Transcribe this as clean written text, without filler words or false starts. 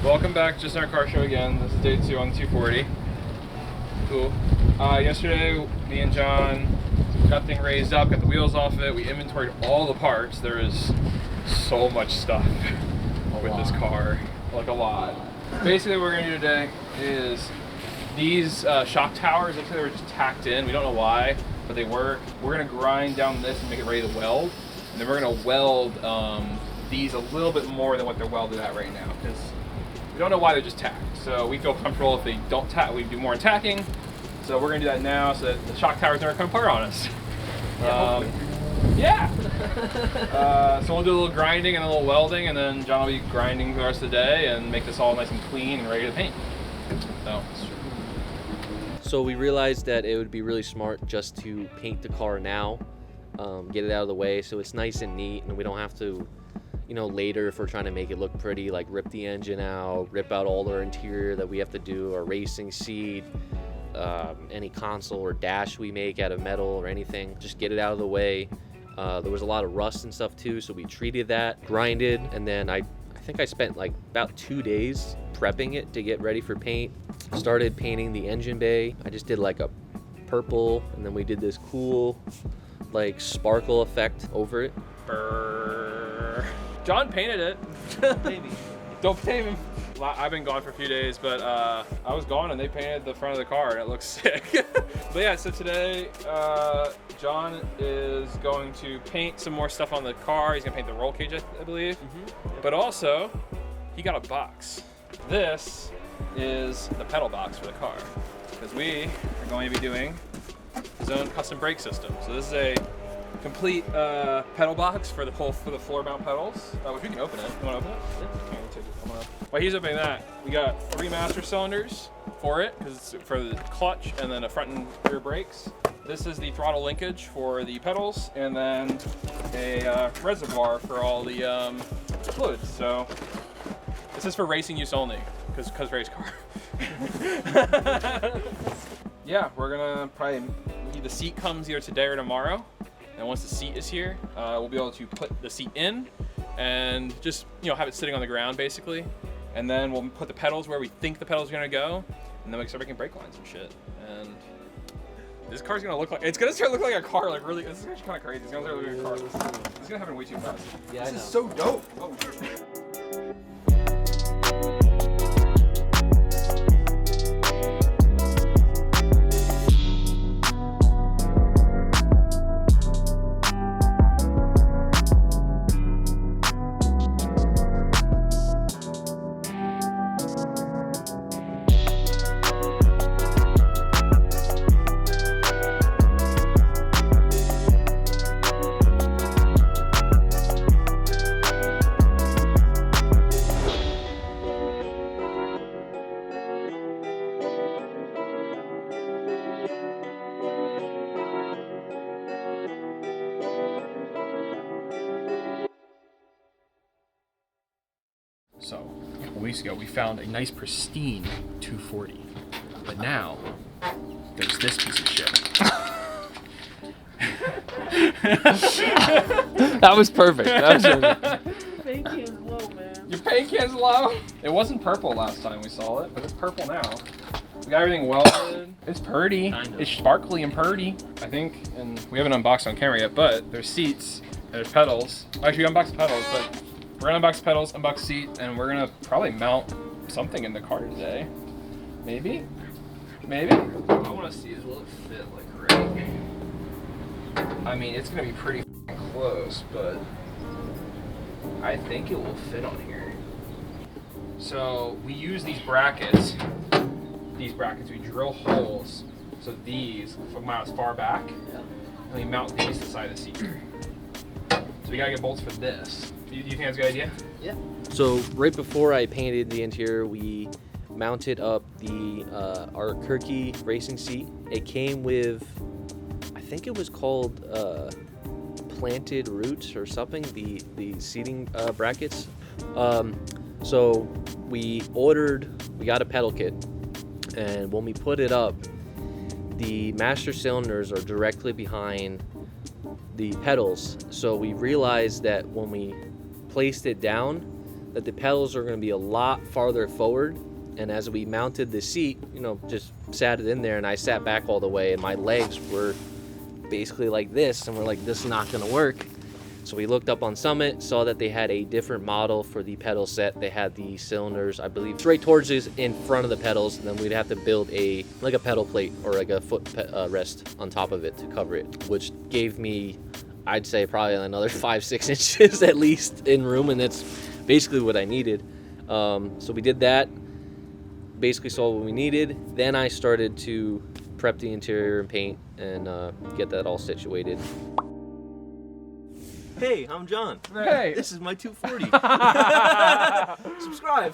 Welcome back, just in our car show again. This is day 2 on the 240. Cool. Yesterday, me and John got the thing raised up, got the wheels off of it. We inventoried all the parts. There is so much stuff with this car, like a lot. Basically, what we're gonna do today is these shock towers. Actually, they were just tacked in. We don't know why, but they work. We're gonna grind down this and make it ready to weld, and then we're gonna weld these a little bit more than what they're welded at right now, because we don't know why they're just tacked. So we feel comfortable if they don't tack, we do more in tacking. So we're gonna do that now so that the shock towers never come apart on us. So we'll do a little grinding and a little welding, and then John will be grinding the rest of the day and make this all nice and clean and ready to paint. So we realized that it would be really smart just to paint the car now, get it out of the way so it's nice and neat, and we don't have to, you know, later if we're trying to make it look pretty, like rip the engine out, rip out all our interior that we have to do, our racing seat, any console or dash we make out of metal or anything, just get it out of the way. There was a lot of rust and stuff too, so we treated that, grinded, and then I think I spent like about 2 days prepping it to get ready for paint. Started painting the engine bay. I just did like a purple, and then we did this cool like sparkle effect over it. John painted it. Maybe. Don't blame him. I've been gone for a few days, but I was gone and they painted the front of the car and it looks sick. But yeah, so today John is going to paint some more stuff on the car. He's gonna paint the roll cage, I believe. Mm-hmm. But also, he got a box. This is the pedal box for the car, because we are going to be doing his own custom brake system. So this is a complete pedal box for the floor mount pedals, which we can open it. You want to open it? Yeah. Okay, we'll take it. While he's opening that, we got 3 master cylinders for it, because it's for the clutch, and then a front and rear brakes. This is the throttle linkage for the pedals, and then a reservoir for all the fluids. So this is for racing use only, because race car. Yeah, we're gonna probably, the seat comes either today or tomorrow. And once the seat is here, we'll be able to put the seat in and just, you know, have it sitting on the ground basically. And then we'll put the pedals where we think the pedals are gonna go, and then we can start making brake lines and shit. And this car's gonna look like, it's gonna start looking like a car, like really, this is actually kind of crazy. It's gonna start looking like a car. This is gonna happen way too fast. Yeah, this is so dope. Oh, shit. So, a couple weeks ago, we found a nice pristine 240, but now there's this piece of shit. That was perfect. Paint can's low, man. Your paint can's low? It wasn't purple last time we saw it, but it's purple now. We got everything welded. It's purdy. Kind of. It's sparkly and purdy, I think. And we haven't unboxed on camera yet, but there's seats, there's pedals. Actually, we unboxed the pedals, but we're gonna unbox the pedals, unbox the seat, and we're gonna probably mount something in the car today. Maybe? Maybe? I wanna see as well it fit like right. I mean, it's gonna be pretty close, but I think it will fit on here. So we use these brackets. We drill holes so these mount as far back, and we mount these to the side of the seat. So we gotta get bolts for this. You think that's a good idea? Yeah. So right before I painted the interior, we mounted up the our Kirky racing seat. It came with, I think it was called planted roots or something, the seating brackets. So we got a pedal kit, and when we put it up, the master cylinders are directly behind the pedals. So we realized that when we placed it down, that the pedals are going to be a lot farther forward. And as we mounted the seat, you know, just sat it in there, and I sat back all the way, and my legs were basically like this, and we're like, this is not going to work. So we looked up on Summit, saw that they had a different model for the pedal set. They had the cylinders, I believe, straight towards us in front of the pedals, and then we'd have to build a pedal plate or like a foot rest on top of it to cover it, which gave me, I'd say, probably another 5-6 inches at least in room, and that's basically what I needed. So we did that, basically saw what we needed. Then I started to prep the interior and paint and get that all situated. Hey, I'm John. Hey. This is my 240. Subscribe.